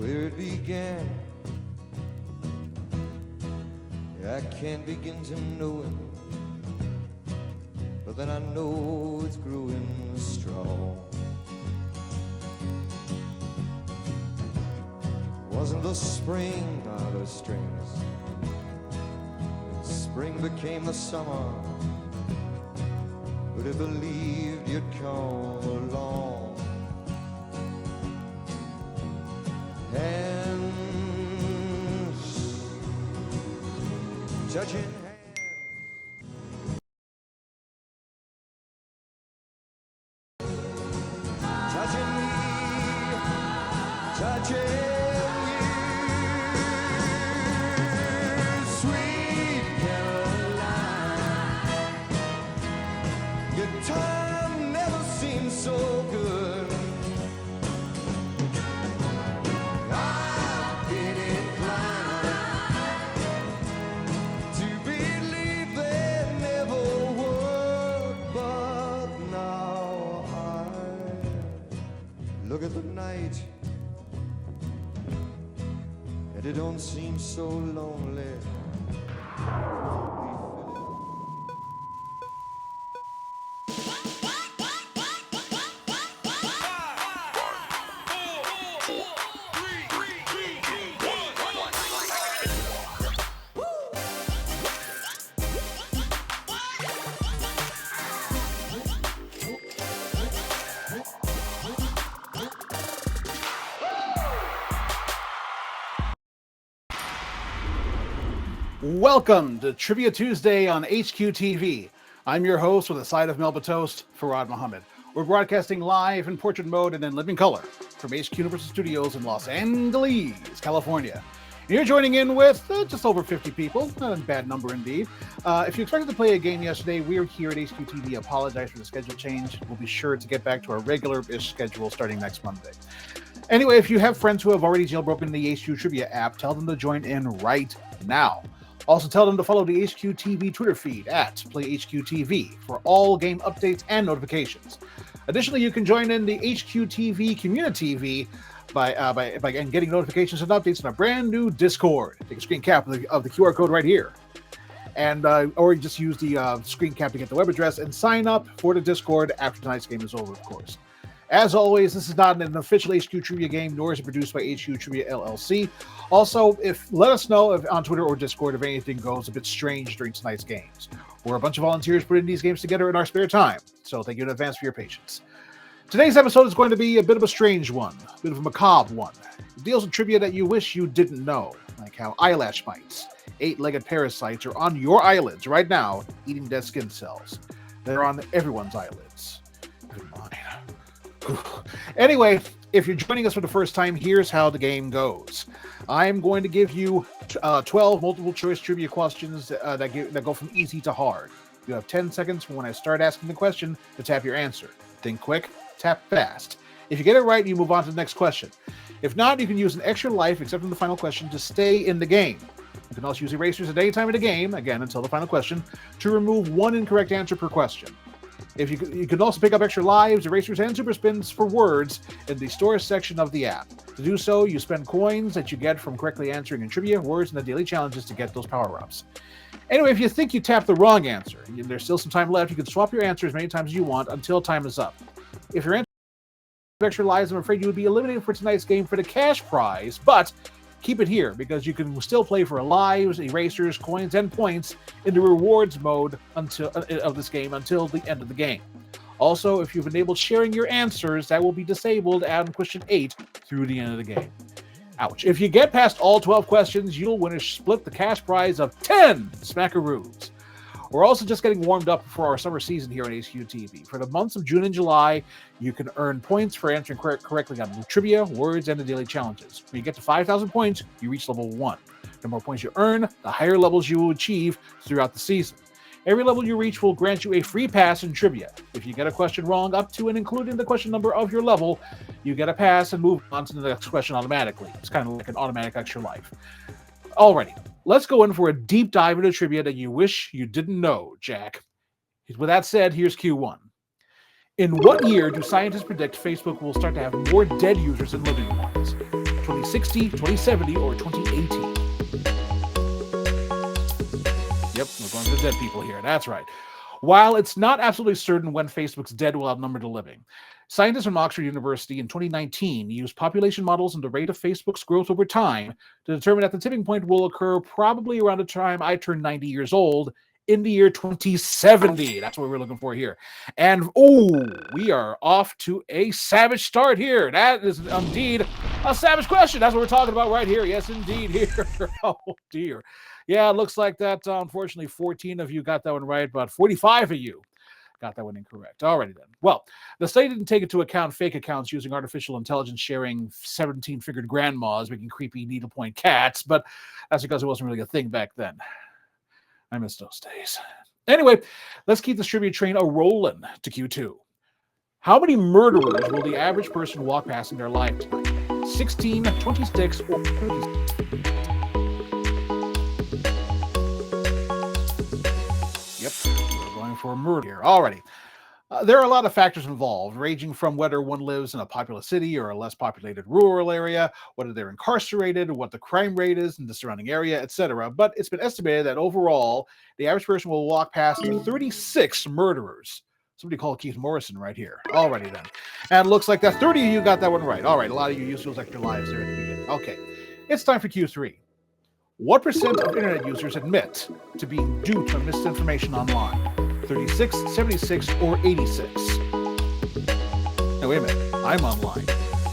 where it began. I can't begin to know it, but then I know it's growing strong. Wasn't the spring, not the strings. Spring became the summer. Would have believed you'd come along. Hands touching hands. Touching me, touching you. Sweet Caroline, your time never seemed so good. I've been inclined to believe they never would, but now I look at the night and it don't seem so lonely. Welcome to Trivia Tuesday on HQTV. I'm your host with a side of Melba Toast, Farad Mohammed. We're broadcasting live in portrait mode and in living color from HQ Universal Studios in Los Angeles, California. And you're joining in with just over 50 people, not a bad number indeed. If you expected to play a game yesterday, we're here at HQTV. Apologize for the schedule change. We'll be sure to get back to our regular-ish schedule starting next Monday. Anyway, if you have friends who have already jailbroken the HQ Trivia app, tell them to join in right now. Also, tell them to follow the HQTV Twitter feed at PlayHQTV for all game updates and notifications. Additionally, you can join in the HQTV Community by getting notifications and updates in a brand new Discord. Take a screen cap of the QR code right here, and or you just use the screen cap to get the web address and sign up for the Discord after tonight's game is over, of course. As always, this is not an official HQ Trivia game, nor is it produced by HQ Trivia LLC. Also, let us know on Twitter or Discord if anything goes a bit strange during tonight's games. We're a bunch of volunteers putting these games together in our spare time, so thank you in advance for your patience. Today's episode is going to be a bit of a strange one, a bit of a macabre one. It deals with trivia that you wish you didn't know, like how eyelash mites, 8-legged parasites, are on your eyelids right now, eating dead skin cells. They're on everyone's eyelids. Even mine. Anyway, if you're joining us for the first time, here's how the game goes. I'm going to give you 12 multiple choice trivia questions that go from easy to hard. You have 10 seconds from when I start asking the question to tap your answer. Think quick, tap fast. If you get it right, you move on to the next question. If not, you can use an extra life, except in the final question, to stay in the game. You can also use erasers at any time in the game, again until the final question, to remove one incorrect answer per question. If you can also pick up extra lives, erasers, and super spins for words in the store section of the app. To do so, you spend coins that you get from correctly answering in trivia, words, and the daily challenges to get those power-ups. Anyway, if you think you tapped the wrong answer, and there's still some time left, you can swap your answer as many times as you want until time is up. If your answer has extra lives, I'm afraid you would be eliminated for tonight's game for the cash prize, but keep it here because you can still play for lives, erasers, coins, and points in the rewards mode of this game until the end of the game. Also, if you've enabled sharing your answers, that will be disabled on question 8 through the end of the game. Ouch. If you get past all 12 questions, you'll win a split the cash prize of 10 smackaroos. We're also just getting warmed up for our summer season here on HQTV. For the months of June and July, you can earn points for answering correctly on trivia, words, and the daily challenges. When you get to 5,000 points, you reach level 1. The more points you earn, the higher levels you will achieve throughout the season. Every level you reach will grant you a free pass in trivia. If you get a question wrong up to and including the question number of your level, you get a pass and move on to the next question automatically. It's kind of like an automatic extra life. Alrighty, let's go in for a deep dive into trivia that you wish you didn't know, Jack. With that said, here's Q1. In what year do scientists predict Facebook will start to have more dead users than living ones? 2060, 2070, or 2080? Yep, we're going for the dead people here. That's right. While it's not absolutely certain when Facebook's dead will outnumber the living, scientists from Oxford University in 2019 used population models and the rate of Facebook's growth over time to determine that the tipping point will occur probably around the time I turn 90 years old in the year 2070. That's what we're looking for here. And we are off to a savage start here. That is indeed a savage question. That's what we're talking about right here. Yes, indeed. Here. Oh, dear. Yeah, it looks like that. Unfortunately, 14 of you got that one right, but 45 of you got that one incorrect. Alrighty then. Well, the study didn't take into account fake accounts using artificial intelligence sharing 17-figured grandmas making creepy needlepoint cats, but that's because it wasn't really a thing back then. I miss those days. Anyway, let's keep this trivia train a-rolling to Q2. How many murderers will the average person walk past in their lifetime? 16, 26, or 36? Yep, we're going for a murder here. Alrighty. There are a lot of factors involved, ranging from whether one lives in a populous city or a less populated rural area, whether they're incarcerated, what the crime rate is in the surrounding area, etc. But it's been estimated that overall, the average person will walk past 36 murderers. Somebody call Keith Morrison right here. Alrighty then. And it looks like that 30 of you got that one right. All right, a lot of you used those extra lives there at the beginning. Okay, it's time for Q3. What percent of internet users admit to being duped by misinformation online? 36, 76, or 86? Now, wait a minute. I'm online.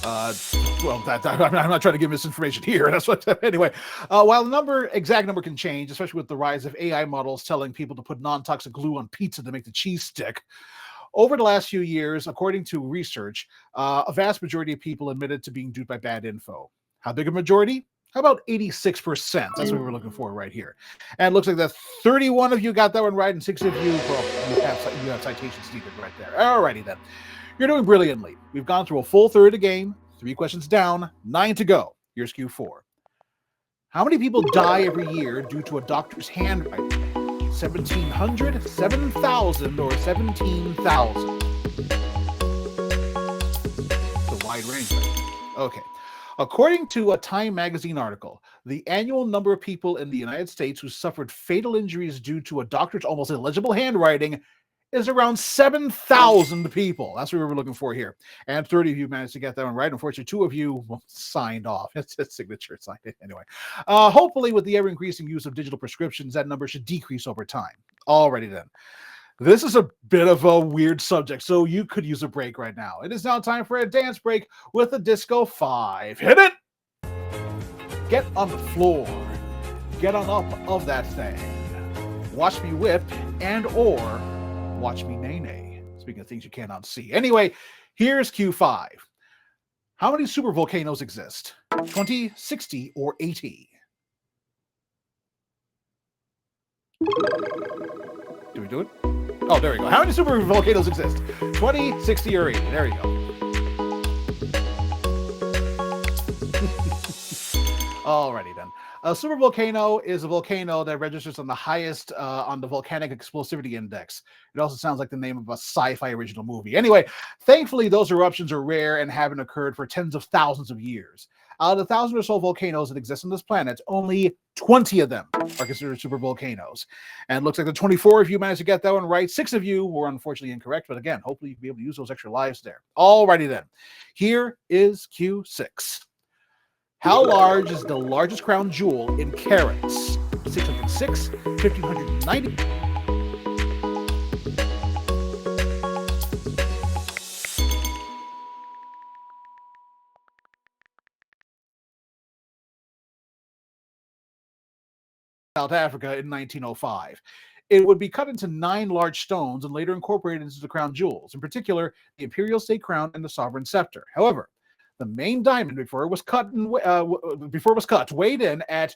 I'm not trying to give misinformation here. That's what. Anyway, while the exact number can change, especially with the rise of AI models telling people to put non-toxic glue on pizza to make the cheese stick, over the last few years, according to research, a vast majority of people admitted to being duped by bad info. How big a majority? How about 86%? That's what we're looking for right here. And it looks like that 31 of you got that one right, and 6 of you, well, you have citations needed right there. Alrighty then. You're doing brilliantly. We've gone through a full third of the game, 3 questions down, 9 to go. Here's Q4. How many people die every year due to a doctor's handwriting? 1,700, 7,000, or 17,000? It's a wide range. Okay. According to a Time magazine article, the annual number of people in the United States who suffered fatal injuries due to a doctor's almost illegible handwriting is around 7,000 people. That's what we were looking for here. And 30 of you managed to get that one right. Unfortunately, 2 of you signed off. It's a signature signed it anyway. Hopefully, with the ever-increasing use of digital prescriptions, that number should decrease over time. Alrighty then. This is a bit of a weird subject, so you could use a break right now. It is now time for a dance break with a Disco 5. Hit it! Get on the floor. Get on up of that thing. Watch me whip and or watch me nay-nay. Speaking of things you cannot see. Anyway, here's Q5. How many supervolcanoes exist? 20, 60, or 80? Do we do it? Oh, there we go. How many supervolcanoes exist? 20, 60, or 80? There you go. Alrighty then. A supervolcano is a volcano that registers on the highest on the volcanic explosivity index. It also sounds like the name of a sci-fi original movie. Anyway, thankfully, those eruptions are rare and haven't occurred for tens of thousands of years. Out of the 1,000 or so volcanoes that exist on this planet, only 20 of them are considered supervolcanoes. And it looks like the 24 of you managed to get that one right. 6 of you were unfortunately incorrect, but again, hopefully you'll be able to use those extra lives there. Alrighty then. Here is Q6. How large is the largest crown jewel in carats? 606, 1,590. South Africa in 1905. It would be cut into 9 large stones and later incorporated into the crown jewels, in particular, the imperial state crown and the sovereign scepter. However, the main diamond before it was cut weighed in at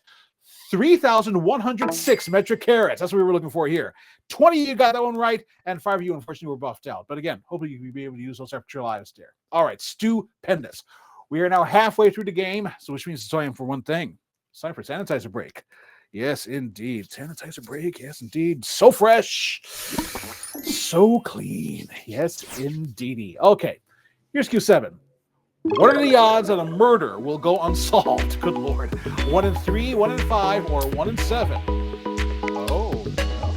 3,106 metric carats. That's what we were looking for here. 20 of you got that one right, and 5 of you unfortunately were buffed out. But again, hopefully you'll be able to use those extra lives there. All right, stupendous. We are now halfway through the game, so which means it's time for one thing. It's time for a sanitizer break. Yes, indeed. Sanitizer break. Yes, indeed. So fresh. So clean. Yes, indeedy. Okay. Here's Q7. What are the odds that a murder will go unsolved? Good Lord. 1 in 3, 1 in 5, or 1 in 7? Oh,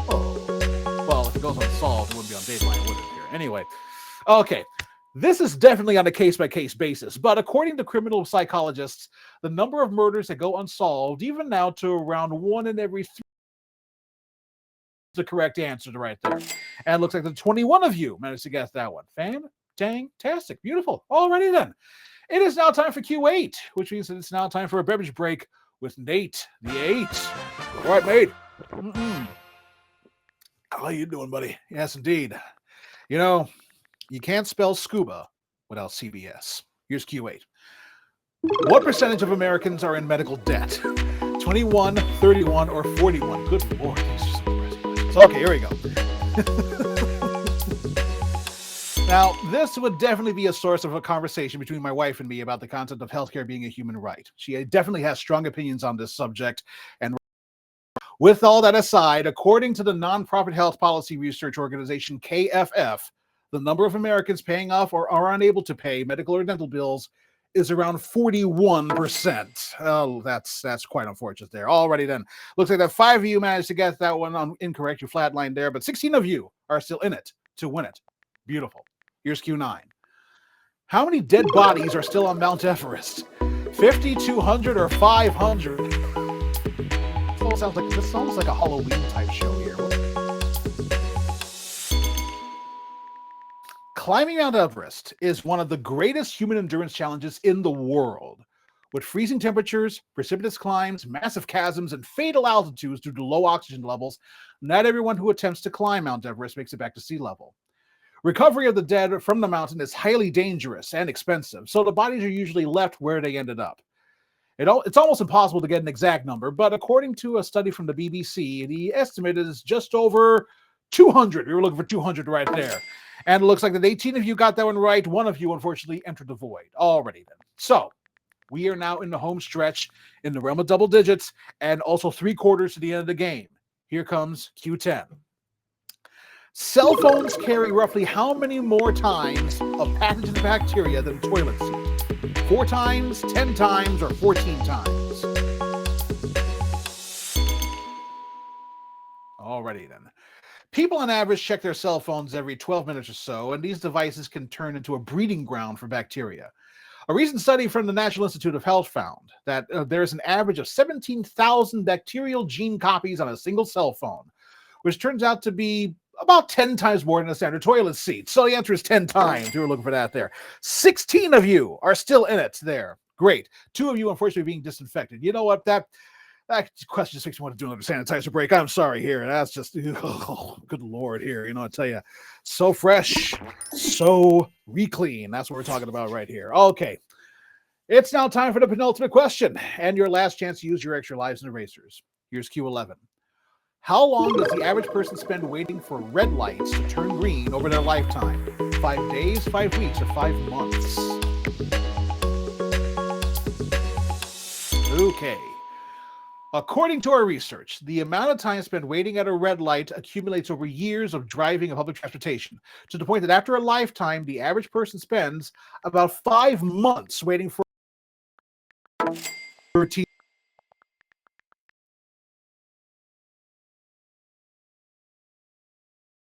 no. Well, if it goes unsolved, it wouldn't be on Dateline, would it? Here. Anyway. Okay. This is definitely on a case-by-case basis, but according to criminal psychologists, the number of murders that go unsolved, even now to around 1 in every 3, is the correct answer to right there. And it looks like the 21 of you managed to guess that one. Fantastic. Beautiful. Alrighty then. It is now time for Q8, which means that it's now time for a beverage break with Nate, the 8. All right, mate. How you doing, buddy? Yes, indeed. You know, you can't spell scuba without CBS. Here's Q8. What percentage of Americans are in medical debt? 21, 31, or 41? Good Lord. These are some depressing questions. Okay, here we go. Now, this would definitely be a source of a conversation between my wife and me about the concept of healthcare being a human right. She definitely has strong opinions on this subject. And with all that aside, according to the nonprofit health policy research organization KFF, the number of Americans paying off or are unable to pay medical or dental bills is around 41%. Oh, that's quite unfortunate there. Alrighty then. Looks like that 5 of you managed to get that one on incorrect. You flatlined there, but 16 of you are still in it to win it. Beautiful. Here's Q9. How many dead bodies are still on Mount Everest? 50, 200, or 500? This sounds like a Halloween type show here. Climbing Mount Everest is one of the greatest human endurance challenges in the world. With freezing temperatures, precipitous climbs, massive chasms, and fatal altitudes due to low oxygen levels, not everyone who attempts to climb Mount Everest makes it back to sea level. Recovery of the dead from the mountain is highly dangerous and expensive, so the bodies are usually left where they ended up. It's almost impossible to get an exact number, but according to a study from the BBC, the estimate is just over 200. We were looking for 200 right there. And it looks like that 18 of you got that one right. 1 of you, unfortunately, entered the void. Already then. So, we are now in the home stretch in the realm of double digits and also 3/4 to the end of the game. Here comes Q10. Cell phones carry roughly how many more times of pathogen bacteria than toilet seat? 4 times, 10 times, or 14 times? Alrighty then. People on average check their cell phones every 12 minutes or so, and these devices can turn into a breeding ground for bacteria. A recent study from the National Institute of Health found that there's an average of 17,000 bacterial gene copies on a single cell phone, which turns out to be about 10 times more than a standard toilet seat. So the answer is 10 times. We were looking for that there. 16 of you are still in it there. Great. 2 of you, unfortunately, being disinfected. You know what? That question just makes me want to do another sanitizer break. I'm sorry here. That's just, oh, good Lord here. You know, I tell you, so fresh, so re-clean. That's what we're talking about right here. Okay. It's now time for the penultimate question and your last chance to use your extra lives and erasers. Here's Q11. How long does the average person spend waiting for red lights to turn green over their lifetime? 5 days, 5 weeks, or 5 months? Okay. According to our research, the amount of time spent waiting at a red light accumulates over years of driving and public transportation, to the point that after a lifetime, the average person spends about 5 months waiting for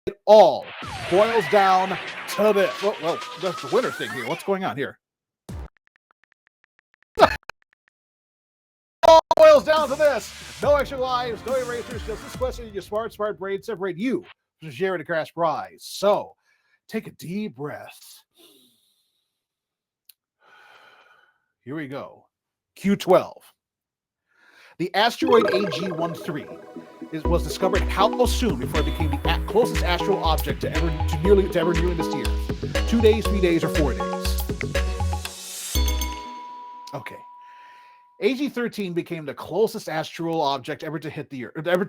it all boils down to this. Well, that's the winner thing here. What's going on here? All boils down to this. No extra lives, no erasers, just this question. Your smart brain separate you from sharing the crash prize. So take a deep breath. Here we go. Q12. The asteroid AG-13 was discovered how soon before it became the closest astral object to ever nearly miss the Earth? 2 days, 3 days, or 4 days? Okay. AG-13 became the closest astral object ever to hit the Earth, ever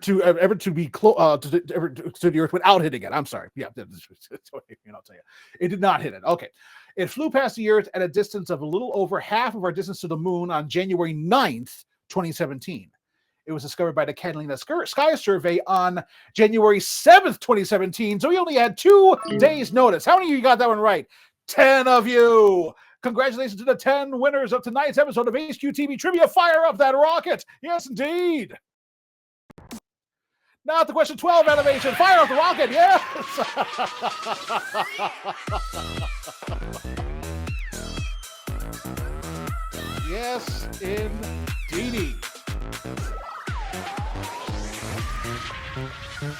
to be close to the Earth without hitting it. I'm sorry. Yeah, I'll tell you, it did not hit it. Okay, it flew past the Earth at a distance of a little over half of our distance to the Moon on January 9th, 2017. It was discovered by the Catalina Sky Survey on January 7th, 2017. So we only had 2 days' notice. How many of you got that one right? 10 of you. Congratulations to the 10 winners of tonight's episode of HQTV Trivia. Fire up that rocket. Yes, indeed. Now to question 12 animation. Fire up the rocket. Yes. Yes, indeedy.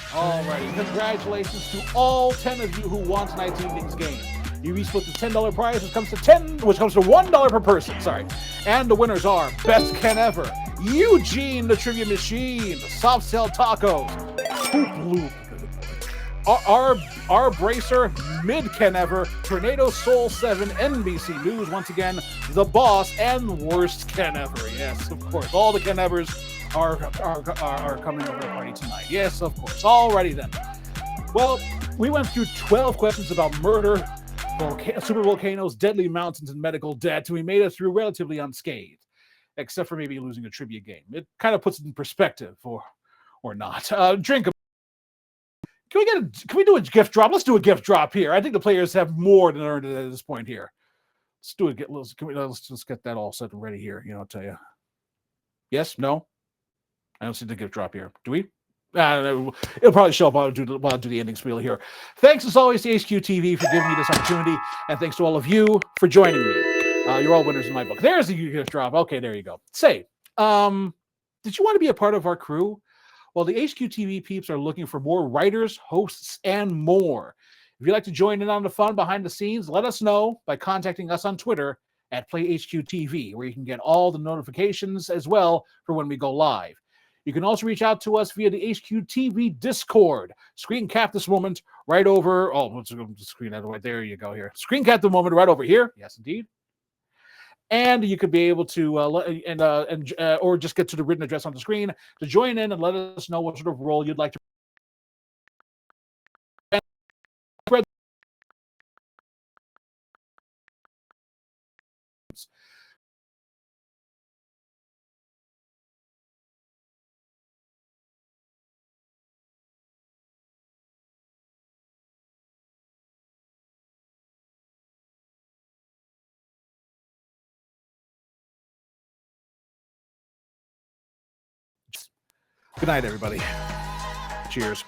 Alrighty, congratulations to all 10 of you who won tonight's evening's game. You each split the $10 prize, which comes to $1 per person. Sorry, and the winners are Best Ken Ever, Eugene the Trivia Machine, Soft Cell Tacos, Poop Loop, our Bracer, Mid Ken Ever, Tornado Soul 7, NBC News, once again, The Boss, and Worst Ken Ever. Yes, of course, all the Ken Evers are coming over the party tonight. Yes, of course. Alrighty then. Well, we went through 12 questions about murder, super volcanoes, deadly mountains, and medical debt, and we made it through relatively unscathed, except for maybe losing a trivia game. It kind of puts it in perspective, or not. Drink. Can we do a gift drop? Let's do a gift drop here. I think the players have more than earned it at this point here. Let's do it. Let's just get that all set and ready here. I'll tell you. Yes? No? I don't see the gift drop here. Do we? It'll probably show up while I do the ending spiel here. Thanks as always to HQTV for giving me this opportunity, and thanks to all of you for joining me. You're all winners in my book. There's the gift drop. Okay, there you go. Say, did you want to be a part of our crew? Well, the HQTV peeps are looking for more writers, hosts, and more. If you'd like to join in on the fun behind the scenes, let us know by contacting us on Twitter at PlayHQTV, where you can get all the notifications as well for when we go live. You can also reach out to us via the HQTV Discord. Screen cap this moment right over. Oh, let's screen that right there. You go here. Screen cap the moment right over here. Yes, indeed. And you could be able to, or just get to the written address on the screen to join in and let us know what sort of role you'd like to. Good night, everybody. Cheers.